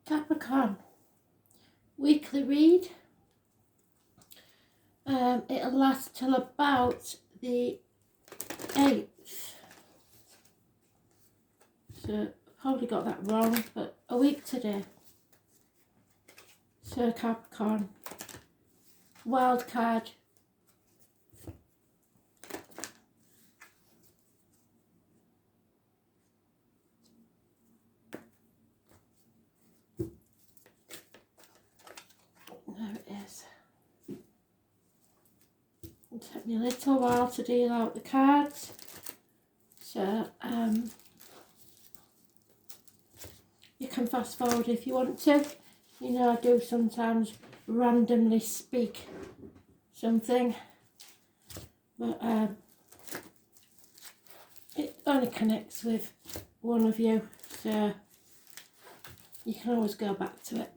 Capricorn, weekly read. It'll last till about the 8th. So, probably got that wrong, but a week today. So, Capricorn, wild card. There it is. It took me a little while to deal out the cards. So, you can fast forward if you want to. You know, I do sometimes randomly speak something, but it only connects with one of you, so you can always go back to it.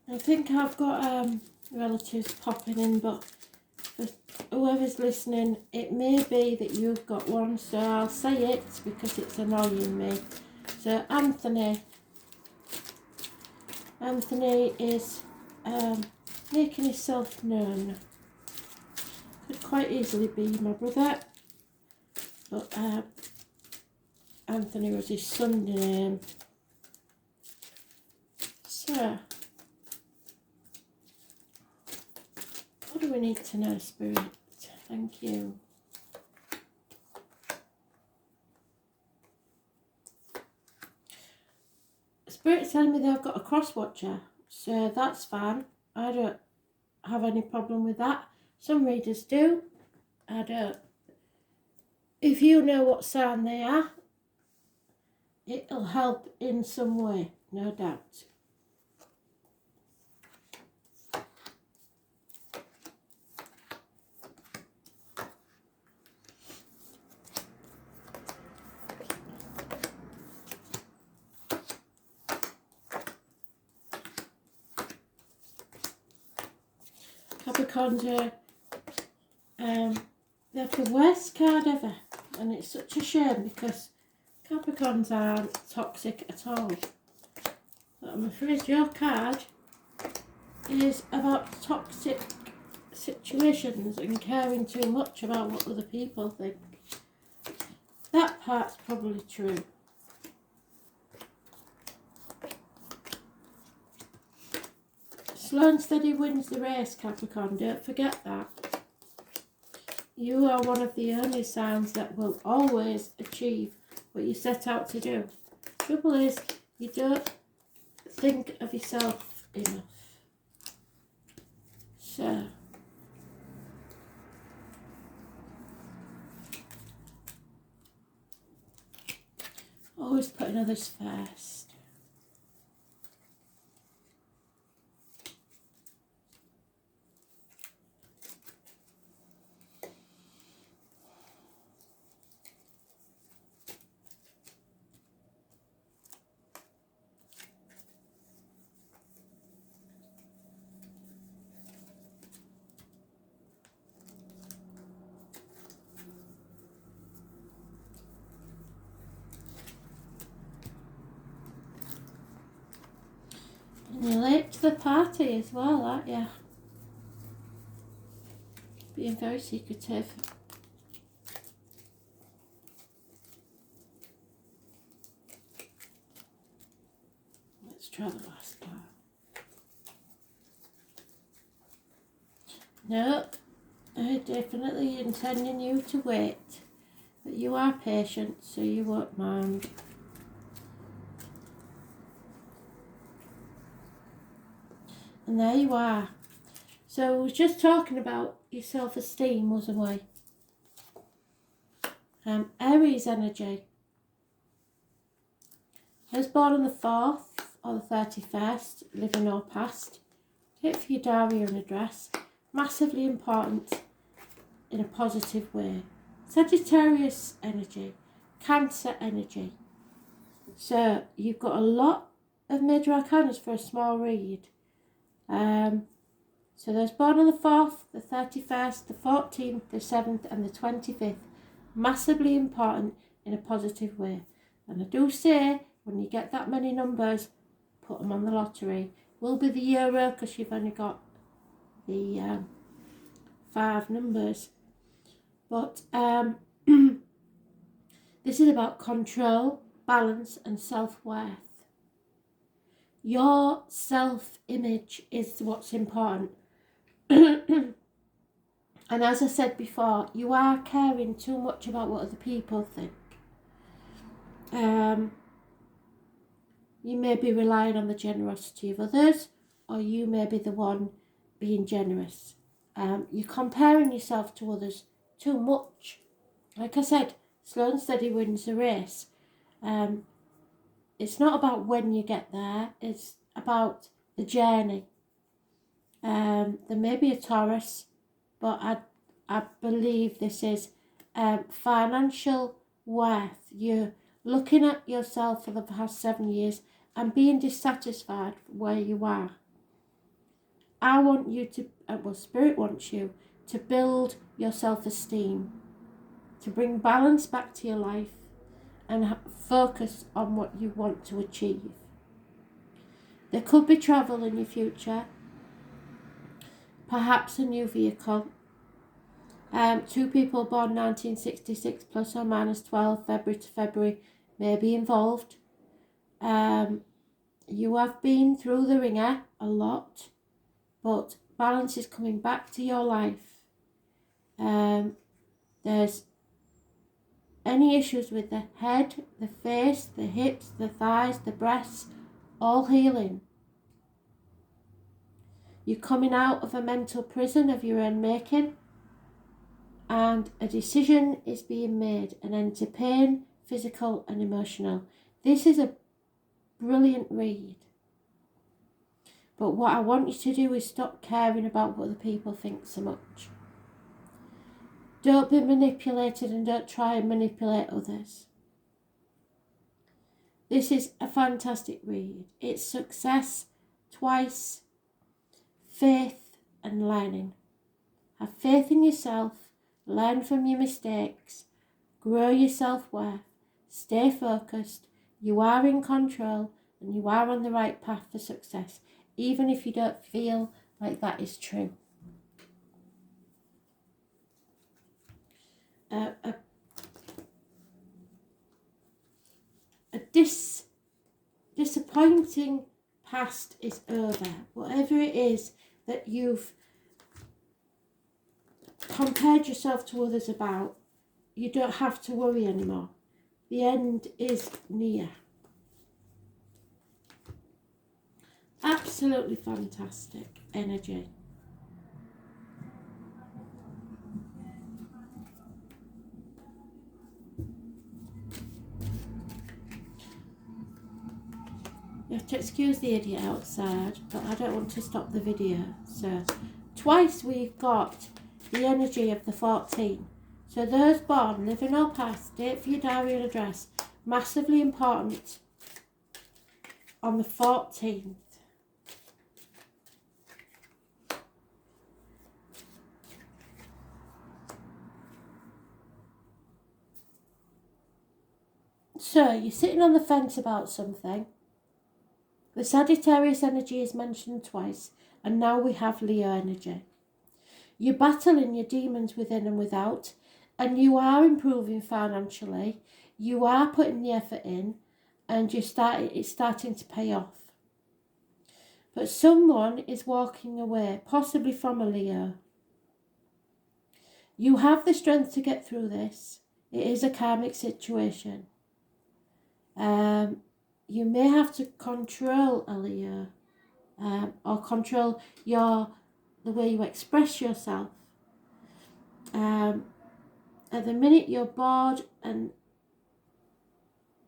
I think I've got relatives popping in, but for whoever's listening, it may be that you've got one, so I'll say it because it's annoying me. So Anthony is making himself known. Could quite easily be my brother, but Anthony was his son's name. So, what do we need to know, Spirit? Thank you. Spirit's telling me they've got a cross watcher, so that's fine. I don't have any problem with that. Some readers do. I don't. If you know what sign they are, it'll help in some way, no doubt. Capricorns are they're the worst card ever, and it's such a shame because Capricorns aren't toxic at all. But I'm afraid your card is about toxic situations and caring too much about what other people think. That part's probably true. Slow and steady wins the race, Capricorn. Don't forget that. You are one of the only signs that will always achieve what you set out to do. Trouble is, you don't think of yourself enough. So, always putting others first. You're late to the party as well, aren't you? Being very secretive. Let's try the last part. No, I definitely intending you to wait. But you are patient, so you won't mind. And there you are. So we were just talking about your self-esteem, wasn't we? Aries energy. I was born on the 4th or the 31st, living or past. Take for your diary and address. Massively important in a positive way. Sagittarius energy. Cancer energy. So you've got a lot of major arcanas for a small read. So those born on the 4th, the 31st, the 14th, the 7th and the 25th, massively important in a positive way. And I do say, when you get that many numbers, put them on the lottery. Will be the euro because you've only got the 5 numbers. But this is about control, balance and self-worth. Your self-image is what's important. And as I said before, you are caring too much about what other people think. You may be relying on the generosity of others, or you may be the one being generous. You're comparing yourself to others too much. Like I said, slow and steady wins the race. It's not about when you get there, it's about the journey. There may be a Taurus, but I believe this is financial worth. You're looking at yourself for the past 7 years and being dissatisfied where you are. I want you to, well, Spirit wants you to build your self-esteem, to bring balance back to your life and focus on what you want to achieve. There could be travel in your future, perhaps a new vehicle. 2 people born 1966 plus or minus 12 February to February may be involved. You have been through the ringer a lot, but balance is coming back to your life. There's any issues with the head, the face, the hips, the thighs, the breasts, all healing. You're coming out of a mental prison of your own making, and a decision is being made, an end to pain, physical and emotional. This is a brilliant read. But what I want you to do is stop caring about what the people think so much. Don't be manipulated and don't try and manipulate others. This is a fantastic read. It's success twice, faith and learning. Have faith in yourself, learn from your mistakes, grow your self-worth, stay focused. You are in control and you are on the right path for success, even if you don't feel like that is true. A disappointing past is over. Whatever it is that you've compared yourself to others about, you don't have to worry anymore. The end is near. Absolutely fantastic energy. You have to excuse the idiot outside, but I don't want to stop the video. So twice we've got the energy of the 14. So those born, living or past, date for your diary and address, massively important on the 14th. So you're sitting on the fence about something. The Sagittarius energy is mentioned twice, and now we have Leo energy. You're battling your demons within and without, and you are improving financially. You are putting the effort in, and it's starting to pay off. But someone is walking away, possibly from a Leo. You have the strength to get through this. It is a karmic situation. You may have to control a Leo, or control the way you express yourself. At the minute you're bored and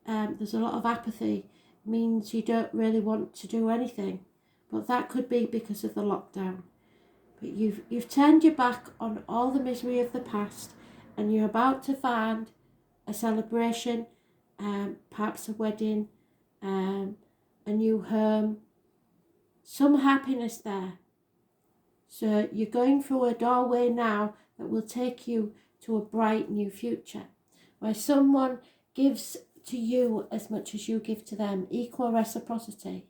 there's a lot of apathy, means you don't really want to do anything, but that could be because of the lockdown. But you've turned your back on all the misery of the past, and you're about to find a celebration, perhaps a wedding, a new home, some happiness there. So you're going through a doorway now that will take you to a bright new future, where someone gives to you as much as you give to them, equal reciprocity.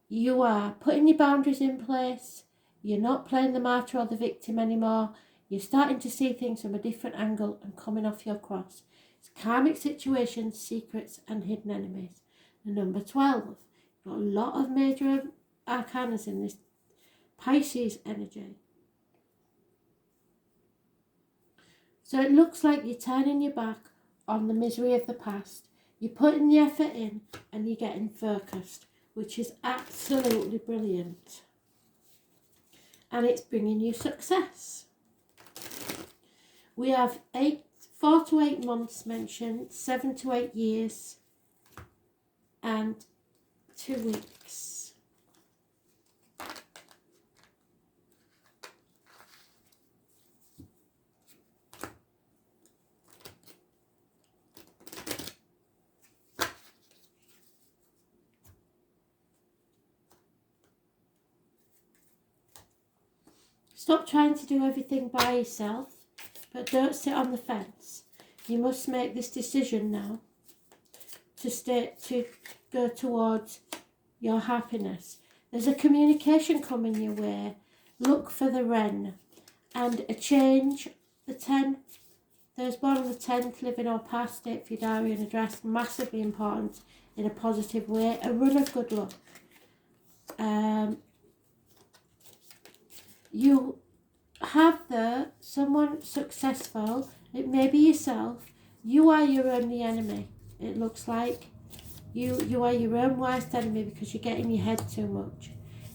You are putting your boundaries in place. You're not playing the martyr or the victim anymore. You're starting to see things from a different angle and coming off your cross. It's karmic situations, secrets and hidden enemies. And number 12, you've got a lot of major arcanas in this Pisces energy. So it looks like you're turning your back on the misery of the past. You're putting the effort in and you're getting focused, which is absolutely brilliant. And it's bringing you success. We have 4 to 8 months mentioned, 7 to 8 years, and 2 weeks. Stop trying to do everything by yourself, but don't sit on the fence. You must make this decision now to go towards your happiness. There's a communication coming your way. Look for the wren and a change. The 10, those born on the 10th, living or past, date for your diary and address, massively important in a positive way. A run of good luck. You have someone successful. It may be yourself. You are your only enemy. It looks like you are your own worst enemy because you're getting your head too much.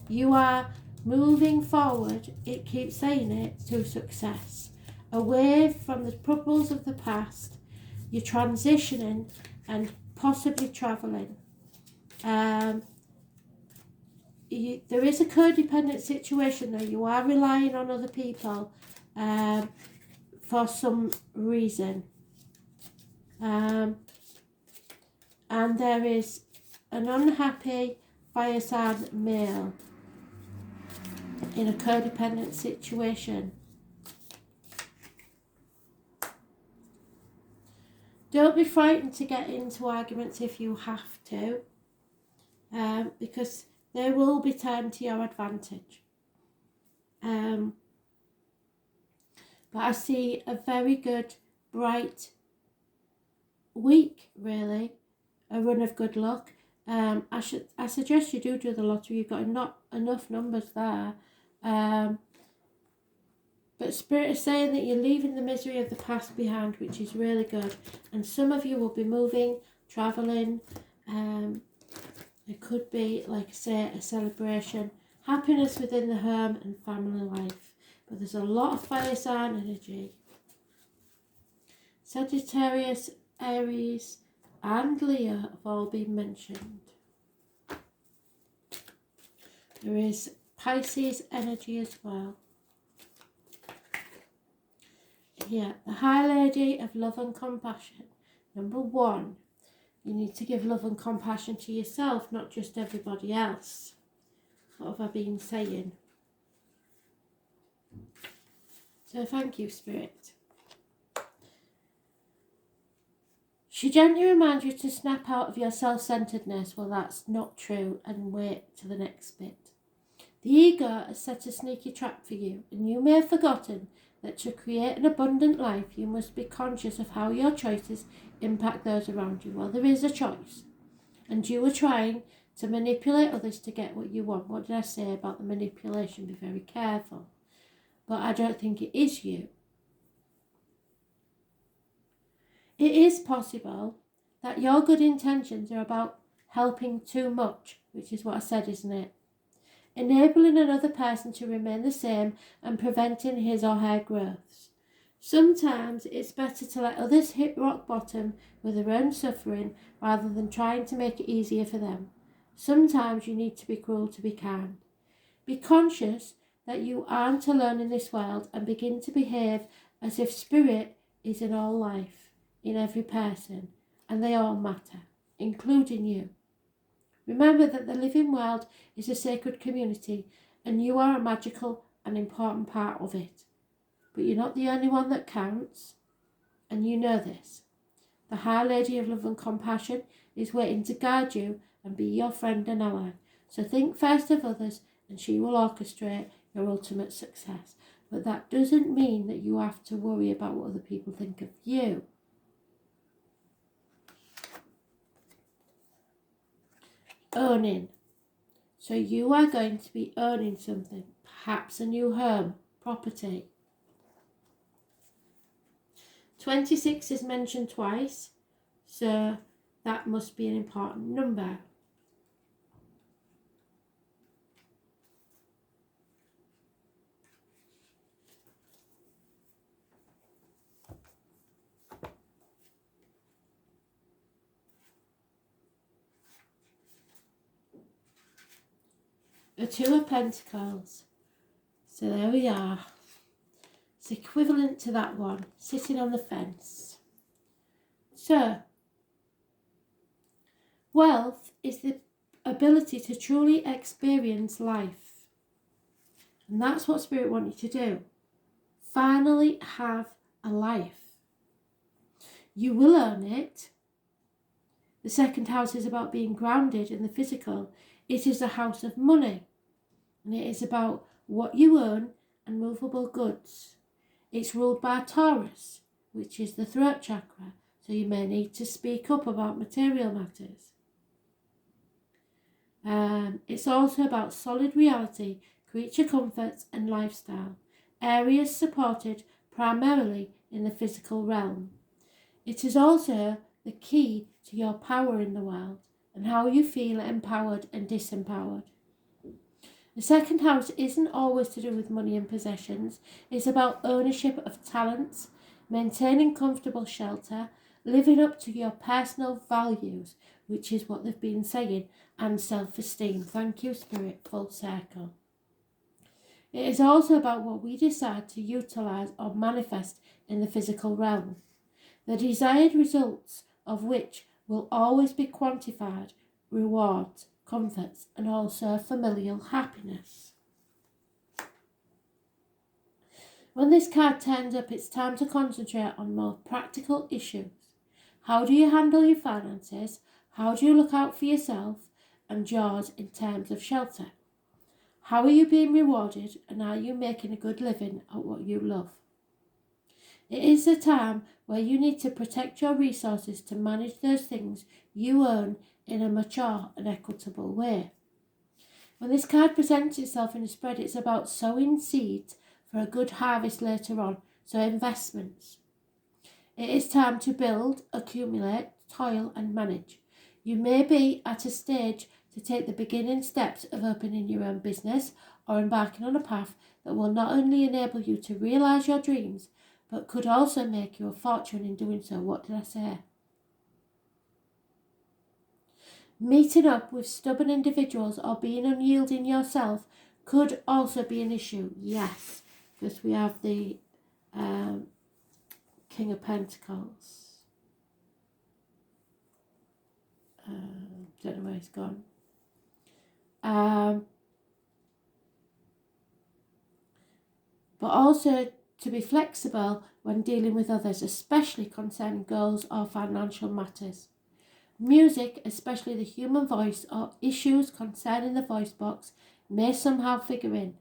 You are moving forward. It keeps saying it, to success, away from the troubles of the past. You're transitioning and possibly traveling. There is a codependent situation though. You are relying on other people for some reason. And there is an unhappy fire sign male in a codependent situation. Don't be frightened to get into arguments if you have to, because they will be turned to your advantage. But I see a very good, bright week, really. A run of good luck. I suggest you do the lottery. You've got not enough numbers there. But Spirit is saying that you're leaving the misery of the past behind, which is really good. And some of you will be moving, travelling. It could be, like I say, a celebration. Happiness within the home and family life. But there's a lot of fire sign energy. Sagittarius, Aries and Leo have all been mentioned. There is Pisces energy as well. Here, the High Lady of Love and Compassion. Number 1, you need to give love and compassion to yourself, not just everybody else. What have I been saying? So thank you, Spirit. She gently reminds you to snap out of your self-centeredness. Well, that's not true, and wait to the next bit. The ego has set a sneaky trap for you, and you may have forgotten that to create an abundant life, you must be conscious of how your choices impact those around you. Well, there is a choice, and you are trying to manipulate others to get what you want. What did I say about the manipulation? Be very careful. But I don't think it is you. It is possible that your good intentions are about helping too much, which is what I said, isn't it? Enabling another person to remain the same and preventing his or her growths. Sometimes it's better to let others hit rock bottom with their own suffering rather than trying to make it easier for them. Sometimes you need to be cruel to be kind. Be conscious that you aren't alone in this world and begin to behave as if spirit is in all life, in every person, and they all matter, including you. Remember that the living world is a sacred community and you are a magical an important part of it. But you're not the only one that counts, and you know this. The High Lady of Love and Compassion is waiting to guide you and be your friend and ally. So think first of others, and she will orchestrate your ultimate success. But that doesn't mean that you have to worry about what other people think of you. Owning. So you are going to be owning something, perhaps a new home, property. 26 is mentioned twice, so that must be an important number. A Two of Pentacles. So there we are. It's equivalent to that one, sitting on the fence. So, wealth is the ability to truly experience life. And that's what Spirit wants you to do. Finally have a life. You will earn it. The second house is about being grounded in the physical. It is a house of money. And it is about what you earn and movable goods. It's ruled by Taurus, which is the throat chakra. So you may need to speak up about material matters. It's also about solid reality, creature comforts and lifestyle. Areas supported primarily in the physical realm. It is also the key to your power in the world and how you feel empowered and disempowered. The second house isn't always to do with money and possessions. It's about ownership of talents, maintaining comfortable shelter, living up to your personal values, which is what they've been saying, and self-esteem. Thank you, Spirit, full circle. It is also about what we decide to utilise or manifest in the physical realm. The desired results of which will always be quantified, rewards, comforts, and also familial happiness. When this card turns up, it's time to concentrate on more practical issues. How do you handle your finances? How do you look out for yourself and yours in terms of shelter? How are you being rewarded, and are you making a good living at what you love? It is a time where you need to protect your resources to manage those things you earn in a mature and equitable way. When this card presents itself in a spread, it's about sowing seeds for a good harvest later on, so investments. It is time to build, accumulate, toil and manage. You may be at a stage to take the beginning steps of opening your own business or embarking on a path that will not only enable you to realise your dreams, but could also make you a fortune in doing so. What did I say? Meeting up with stubborn individuals or being unyielding yourself could also be an issue. Yes, because we have the King of Pentacles. Don't know where he's gone. But also to be flexible when dealing with others, especially concerning goals or financial matters. Music, especially the human voice or issues concerning the voice box, may somehow figure in.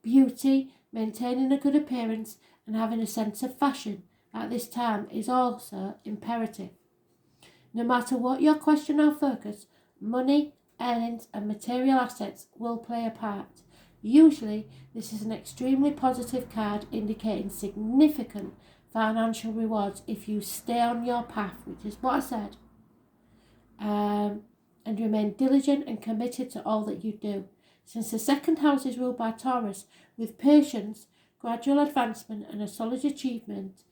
Beauty, maintaining a good appearance and having a sense of fashion at this time is also imperative. No matter what your question or focus, money, earnings and material assets will play a part. Usually, this is an extremely positive card indicating significant financial rewards if you stay on your path, which is what I said. And remain diligent and committed to all that you do. Since the second house is ruled by Taurus, with patience, gradual advancement and a solid achievement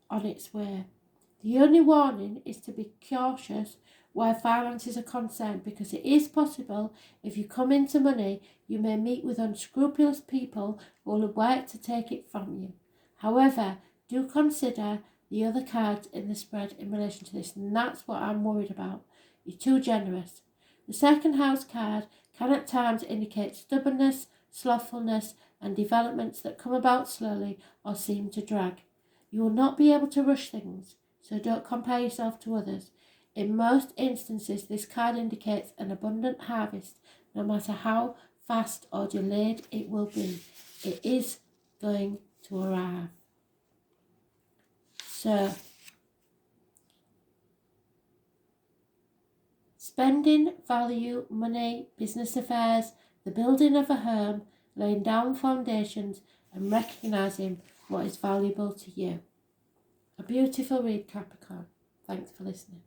on its way. The only warning is to be cautious where finances are concerned, because it is possible if you come into money, you may meet with unscrupulous people who will work to take it from you. However, do consider the other cards in the spread in relation to this, and that's what I'm worried about. You're too generous. The second house card can at times indicate stubbornness, slothfulness, and developments that come about slowly or seem to drag. You will not be able to rush things, so don't compare yourself to others. In most instances, this card indicates an abundant harvest, no matter how fast or delayed it will be. It is going to arrive. So, spending, value, money, business affairs, the building of a home, laying down foundations, and recognising what is valuable to you. A beautiful read, Capricorn. Thanks for listening.